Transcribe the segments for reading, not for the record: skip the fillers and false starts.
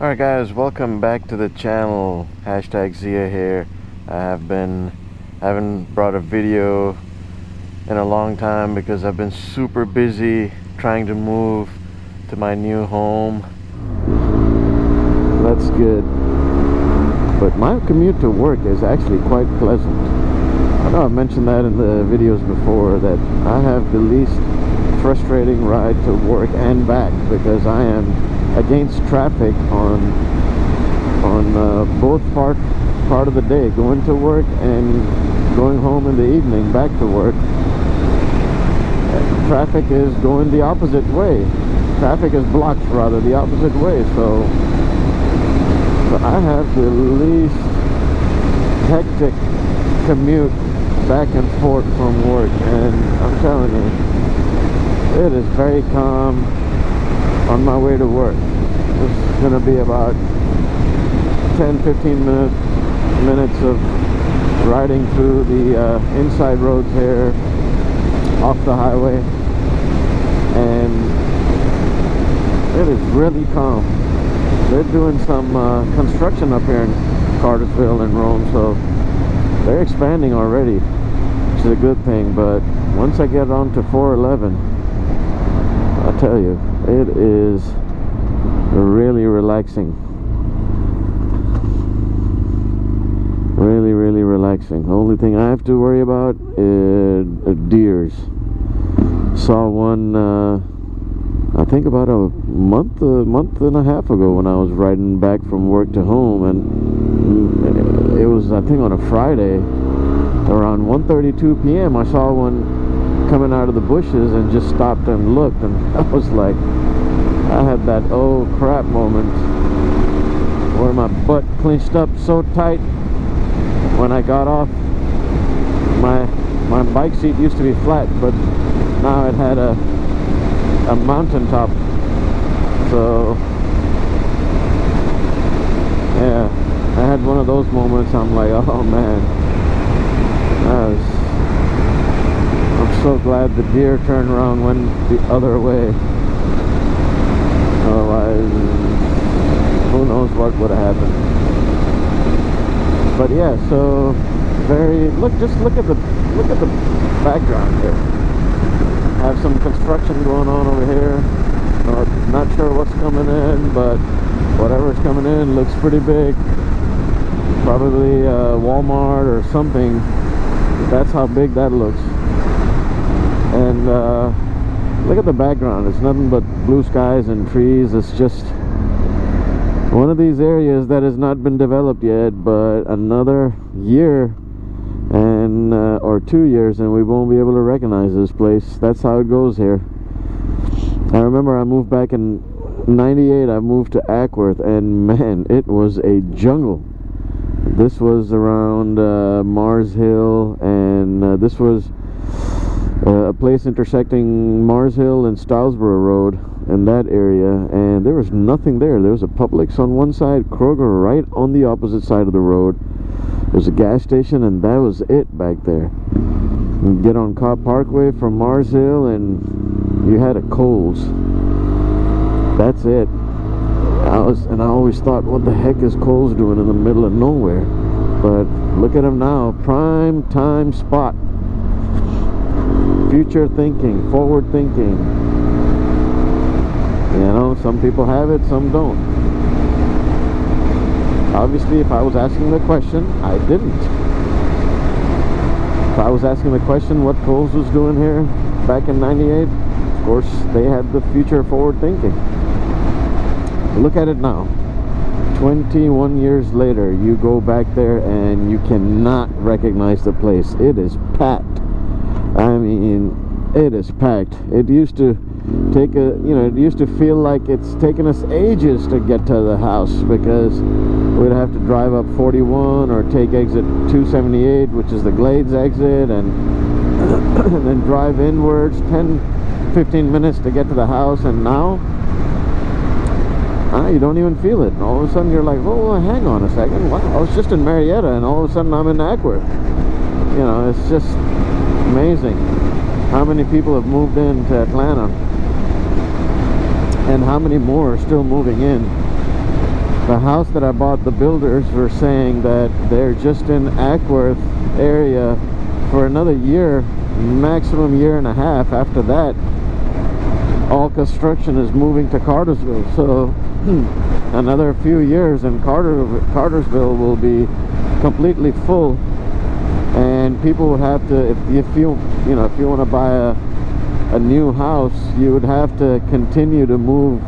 Alright guys, welcome back to the channel. Hashtag Zia here. Haven't brought a video in a long time because I've been super busy trying to move to my new home. That's good. But my commute to work is actually quite pleasant. I know I've mentioned that in the videos before, that I have the least frustrating ride to work and back because I am against traffic on both part of the day, going to work and going home in the evening back to work. Traffic is going the opposite way. Traffic is blocked rather the opposite way, so I have the least hectic commute back and forth from work, and I'm telling you, it is very calm on my way to work. It's gonna be about 10-15 minutes of riding through the inside roads here off the highway, and it is really calm. They're doing some construction up here in Cartersville and Rome, so they're expanding already, which is a good thing. But once I get onto 411, I tell you, it is really relaxing. Really relaxing. The only thing I have to worry about is deers. Saw one I think about a month and a half ago when I was riding back from work to home, and it was, I think, on a Friday around 1:32 p.m. I saw one coming out of the bushes and just stopped and looked, and I was like, I had that oh crap moment where my butt clenched up so tight when I got off. My bike seat used to be flat, but now it had a mountaintop, so yeah, I had one of those moments. I'm like, oh man, I'm so glad the deer turned around, went the other way. Otherwise, who knows what would have happened. But yeah, so just look at the background here. Have some construction going on over here. Not sure what's coming in, but whatever's coming in looks pretty big. Probably Walmart or something. That's how big that looks. And look at the background. It's nothing but blue skies and trees. It's just one of these areas that has not been developed yet, but another year and or 2 years and we won't be able to recognize this place. That's how it goes here. I remember I moved back in '98. I moved to Ackworth, and man, it was a jungle. This was around Mars Hill, and this was a place intersecting Mars Hill and Stylesboro Road in that area, and there was nothing there. There was a Publix on one side, Kroger right on the opposite side of the road. There's a gas station, and that was it back there. You get on Cobb Parkway from Mars Hill, and you had a Kohl's. That's it. I always thought, what the heck is Kohl's doing in the middle of nowhere? But look at them now, prime time spot. Future thinking, forward thinking. You know, some people have it, some don't. Obviously, if I was asking the question, I didn't. If I was asking the question what Kohl's was doing here back in '98, of course, they had the future forward thinking. Look at it now. 21 years later, you go back there and you cannot recognize the place. It is packed. I mean, it is packed. It used to take it used to feel like it's taken us ages to get to the house, because we'd have to drive up 41 or take exit 278, which is the Glades exit, and then drive inwards 10-15 minutes to get to the house. And now you don't even feel it. And all of a sudden you're like, oh, hang on a second, wow, I was just in Marietta, and all of a sudden I'm in Ackworth. You know, it's just amazing how many people have moved into Atlanta, and how many more are still moving in. the house that I bought, the builders were saying that they're just in Ackworth area for another year, maximum year and a half. After that, all construction is moving to Cartersville. So another few years and Cartersville will be completely full, and people would have to, if you want to buy a new house, you would have to continue to move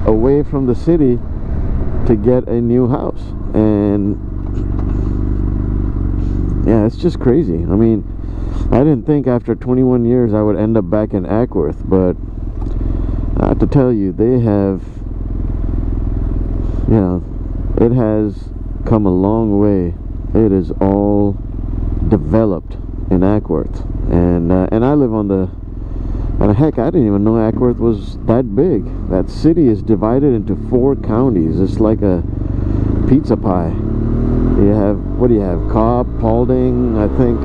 away from the city to get a new house. And yeah, it's just crazy. I mean, I didn't think after 21 years I would end up back in Ackworth, but I have to tell you, they have, it has come a long way. It is all developed in Ackworth, and I live on the, and heck, I didn't even know Ackworth was that big. That city is divided into 4 counties. It's like a pizza pie. You have, what do you have? Cobb, Paulding, I think,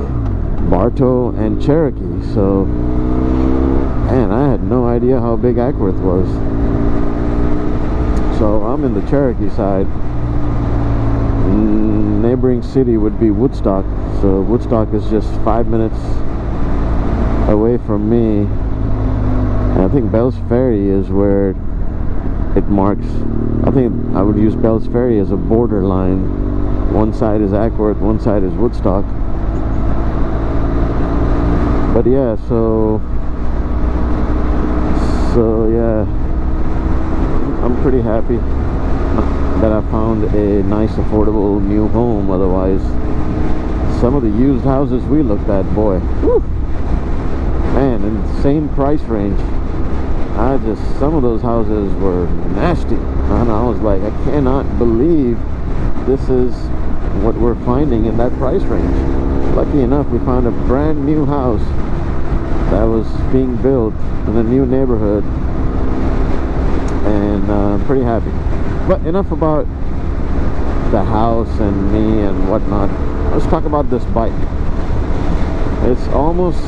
Bartow, and Cherokee. So, man, I had no idea how big Ackworth was. So I'm in the Cherokee side. Neighboring city would be Woodstock. So Woodstock is just 5 minutes away from me. And I think Bell's Ferry is where it marks. I think I would use Bell's Ferry as a borderline. One side is Ackworth, one side is Woodstock. But yeah, so yeah, I'm pretty happy that I found a nice affordable new home. Otherwise, some of the used houses we looked at, boy, whew, man, in the same price range, some of those houses were nasty, and I was like, I cannot believe this is what we're finding in that price range. Lucky enough, we found a brand new house that was being built in a new neighborhood, and I'm pretty happy. But enough about the house and me and whatnot. Let's talk about this bike. It's almost,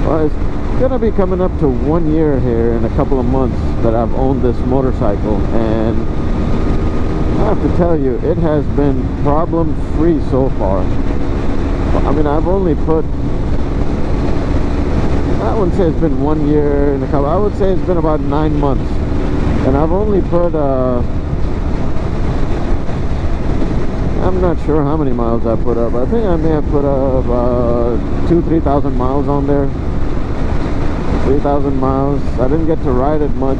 well, it's gonna be coming up to 1 year here in a couple of months that I've owned this motorcycle, and I have to tell you, it has been problem free so far. I mean, I've only put, I wouldn't say it's been 1 year and a couple, I would say it's been about 9 months, and I've only put I'm not sure how many miles I put up. I think I may have put up 2,000-3,000 miles on there. 3,000 miles. I didn't get to ride it much,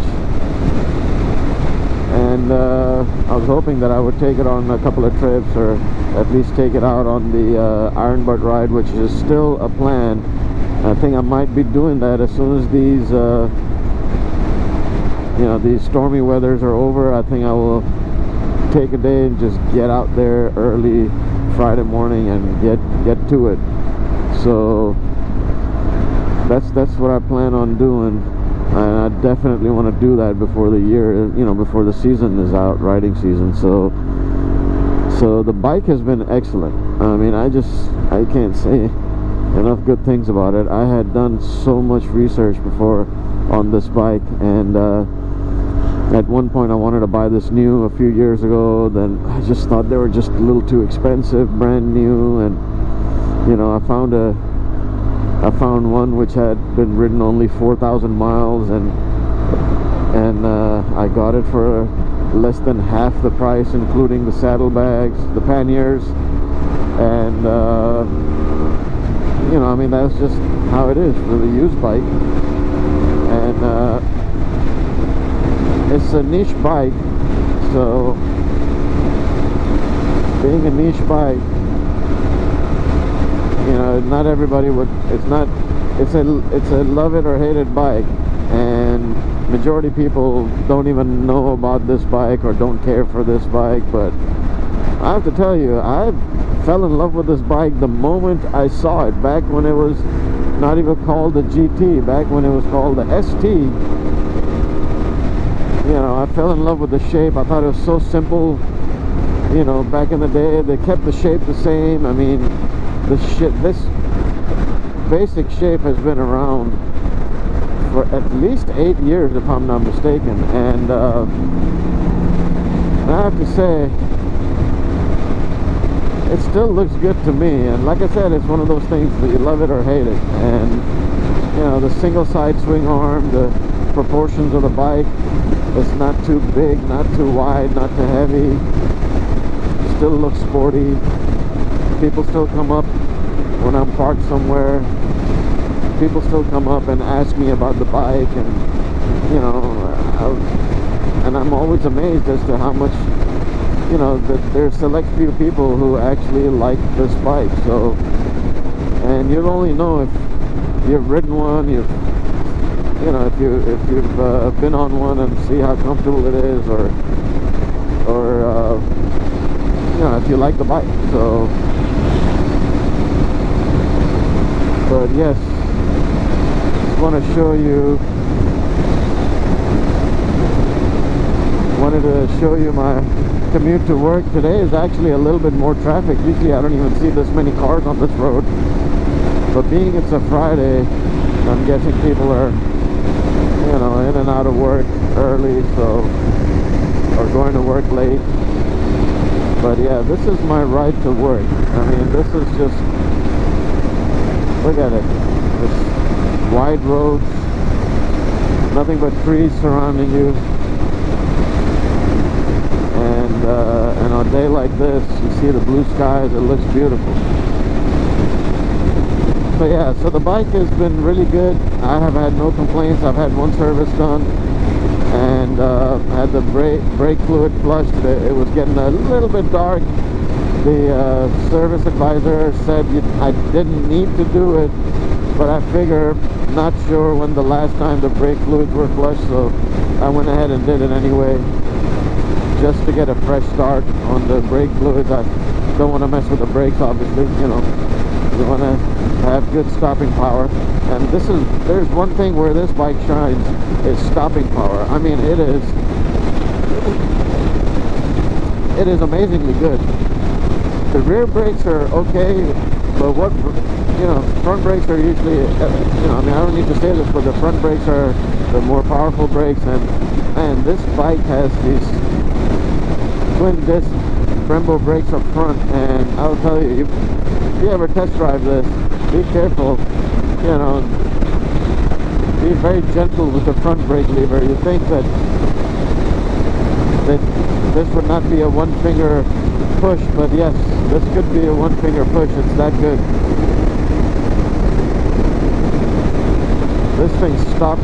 and I was hoping that I would take it on a couple of trips, or at least take it out on the Iron Butt ride, which is still a plan. I think I might be doing that as soon as these these stormy weathers are over. I think I will take a day and just get out there early Friday morning and get to it. So that's what I plan on doing, and I definitely want to do that before the year, before the season is out, riding season. So the bike has been excellent. I mean, I can't say enough good things about it. I had done so much research before on this bike, and at one point I wanted to buy this new a few years ago. Then I just thought they were just a little too expensive, brand new, and I found one which had been ridden only 4,000 miles, and I got it for less than half the price, including the saddlebags, the panniers, and I mean, that's just how it is for the used bike. And it's a niche bike, so being a niche bike, not everybody would, it's a love it or hate it bike, and majority people don't even know about this bike or don't care for this bike. But I have to tell you, I fell in love with this bike the moment I saw it, back when it was not even called the GT, back when it was called the ST. I fell in love with the shape. I thought it was so simple. Back in the day, they kept the shape the same. I mean, this basic shape has been around for at least 8 years, if I'm not mistaken, and I I have to say, it still looks good to me. And like I said, it's one of those things that you love it or hate it. And you know, the single side swing arm, the proportions of the bike, it's not too big, not too wide, not too heavy, still looks sporty. People still come up when I'm parked somewhere. People still come up and ask me about the bike, and you know, and I'm always amazed as to how much, you know, that there's select few people who actually like this bike. So, and you'll only know if you've ridden one, you know, if you've been on one and see how comfortable it is, or you know, if you like the bike. So, but yes, just want to show you. Wanted to show you my commute to work. Today is actually a little bit more traffic. Usually I don't even see this many cars on this road, but being it's a Friday, I'm guessing people are, you know, in and out of work early, so, or going to work late. But yeah, this is my ride to work. I mean, this is just, look at it, this wide roads, nothing but trees surrounding you. And on a day like this, you see the blue skies, it looks beautiful. So yeah, so the bike has been really good. I have had no complaints. I've had one service done, and had the brake fluid flushed. It was getting a little bit dark. The service advisor said I didn't need to do it, but I figure, not sure when the last time the brake fluids were flushed, so I went ahead and did it anyway, just to get a fresh start on the brake fluids. I don't want to mess with the brakes, obviously, you know. You want to have good stopping power. And there's one thing where this bike shines, is stopping power. I mean, it is amazingly good. The rear brakes are okay, but what, you know, front brakes are usually, you know, I mean, I don't need to say this, but the front brakes are the more powerful brakes. And this bike has these twin disc Brembo brakes up front, and I'll tell you, if you ever test drive this, be careful, you know, be very gentle with the front brake lever. You think that this would not be a one finger push, but yes, this could be a one finger push. It's that good. This thing stops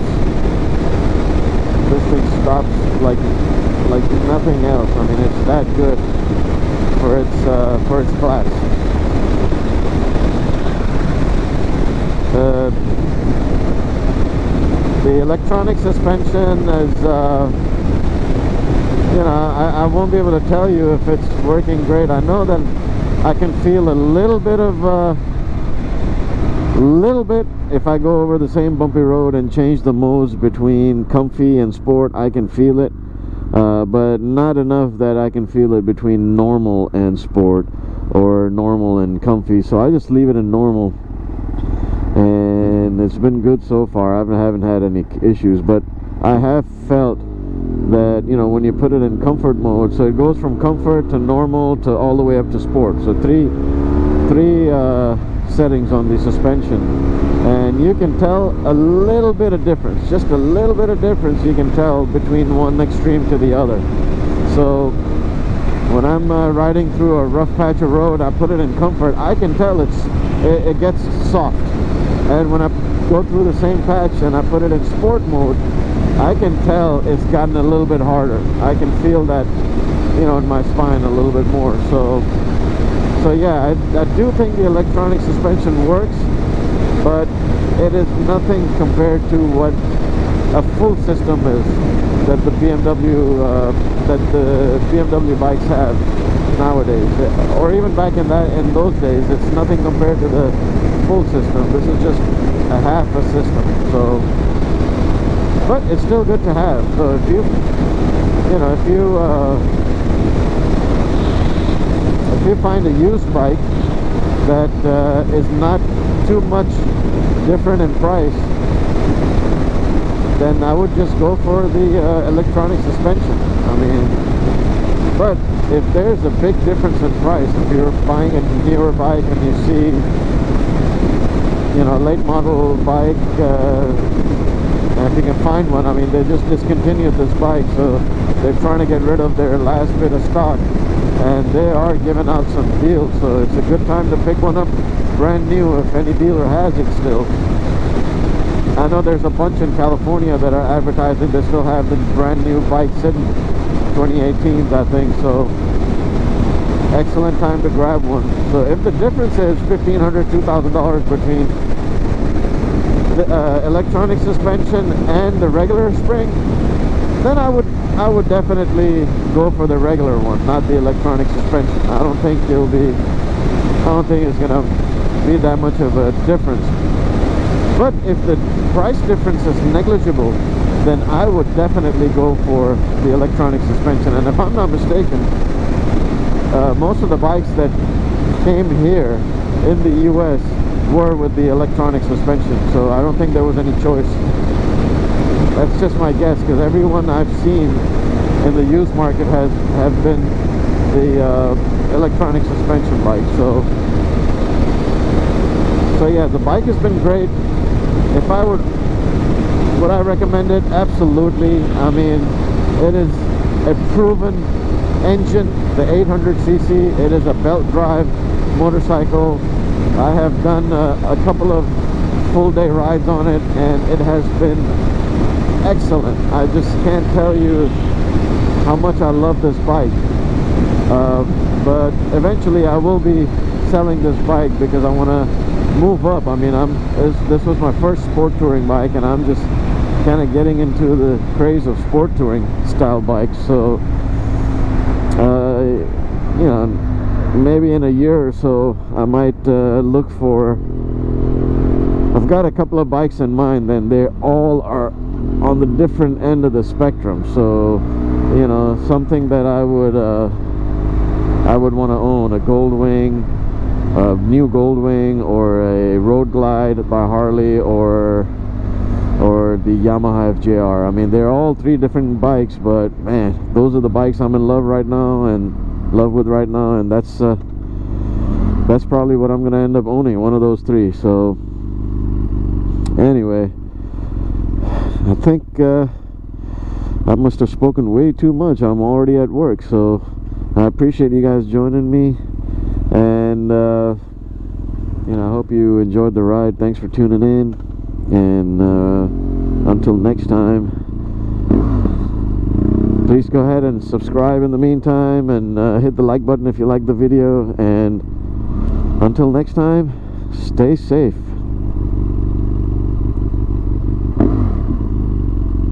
like nothing else. I mean, it's that good for its class. The electronic suspension is, you know, I won't be able to tell you if it's working great. I know that I can feel a little bit if I go over the same bumpy road and change the modes between comfy and sport. I can feel it, but not enough that I can feel it between normal and sport, or normal and comfy. So I just leave it in normal, and it's been good so far. I haven't had any issues, but I have felt that, you know, when you put it in comfort mode, so it goes from comfort to normal to all the way up to sport. So three settings on the suspension, and you can tell a little bit of difference, just a little bit of difference you can tell between one extreme to the other. So when I'm riding through a rough patch of road, I put it in comfort, I can tell it gets soft. And when I go through the same patch and I put it in sport mode, I can tell it's gotten a little bit harder. I can feel that, you know, in my spine a little bit more. So yeah, I do think the electronic suspension works, but it is nothing compared to what a full system is that the BMW bikes have nowadays, or even back in those days. It's nothing compared to the full system. This is just a half a system. So, but it's still good to have. So if you find a used bike that is not too much different in price, then I would just go for the electronic suspension. I mean, But if there's a big difference in price, if you're buying a newer bike and you see, you know, a late model bike, and if you can find one, I mean, they just discontinued this bike, so they're trying to get rid of their last bit of stock, and they are giving out some deals, so it's a good time to pick one up brand new if any dealer has it still. I know there's a bunch in California that are advertising they still have the brand new bikes sitting, 2018s I think, so excellent time to grab one. So if the difference is $1,500, $2,000 between the electronic suspension and the regular spring, then I would definitely go for the regular one, not the electronic suspension. I don't think it's gonna be that much of a difference. But if the price difference is negligible, then I would definitely go for the electronic suspension. And if I'm not mistaken, most of the bikes that came here in the US were with the electronic suspension, so I don't think there was any choice. That's just my guess, because everyone I've seen in the used market have been the electronic suspension bike. So yeah, the bike has been great. If I would I recommend it? Absolutely. I mean, it is a proven engine, the 800cc. It is a belt drive motorcycle. I have done a couple of full day rides on it, and it has been excellent. I just can't tell you how much I love this bike. But eventually I will be selling this bike because I want to move up. I mean, this was my first sport touring bike, and I'm just kind of getting into the craze of sport touring style bikes. So you know, maybe in a year or so I might look for, I've got a couple of bikes in mind, and they all are on the different end of the spectrum. So, you know, something that I would want to own, a Goldwing, a new Goldwing, or a Road Glide by Harley, or the Yamaha FJR. I mean, they're all three different bikes, but man, those are the bikes I'm in love with right now, and that's probably what I'm gonna end up owning, one of those three. So anyway, I think I must have spoken way too much. I'm already at work, so I appreciate you guys joining me, and you know, I hope you enjoyed the ride. Thanks for tuning in, and until next time, please go ahead and subscribe in the meantime, and hit the like button if you like the video, and until next time, stay safe.